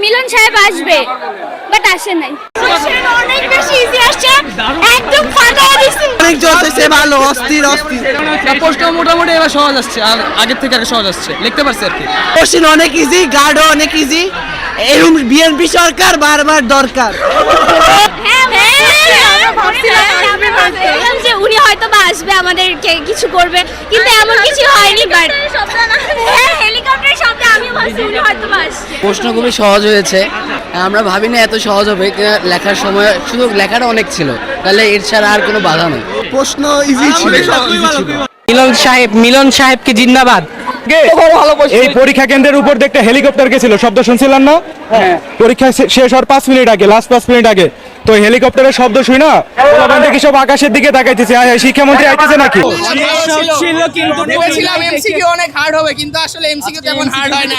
মিলন সাহেব আসবে, বাট আসে নাই। অনেক বেশি ইজি আসছে, একদম ফাটা দিছে। অনেক জোশ হয়েছে, ভালো, অস্থির অস্থির। প্রশ্ন মোটামুটি এবার সহজ আসছে, আর আগের থেকে আগে সহজ আসছে, লিখতে পারছি আর কি। কোশ্চেন অনেক ইজি, গার্ডও অনেক ইজি। এরকম বিএনপি সরকার বারবার দরকার। যে উনি হয়তো বা আসবে, আমাদেরকে কিছু করবে, কিন্তু এমন কিছু হয়নি। বাট হেলিকপ্টারের শব্দে আমি ভাবছি উনি হয়তো বা আসছে। প্রশ্ন খুবই সহজ হয়েছে, আমরা ভাবিনি এত সহজ হবে। লেখার সময় শুধু লেখাটা অনেক ছিল, তাহলে এর ছাড়া আর কোনো বাধা নেই। প্রশ্ন ইজি ছিল। মিলন সাহেবকে জিন্দাবাদ। এই পরীক্ষা কেন্দ্রের উপর দেখতে হেলিকপ্টার গেছিল, শব্দ শুনছিলেন না? পরীক্ষা শেষ হওয়ার 5 মিনিট আগে, লাস্ট 5 মিনিট আগে, তো হেলিকপ্টারের শব্দ শুই না কি সব আকাশের দিকে তাকাইতেছে। শিক্ষামন্ত্রী আইতেছে নাকি? ছিল কিন্তু ভেবেছিলাম এমসিকিউ অনেক হার্ড হবে, কিন্তু আসলে এমসিকিউ তেমন হার্ড হয় না।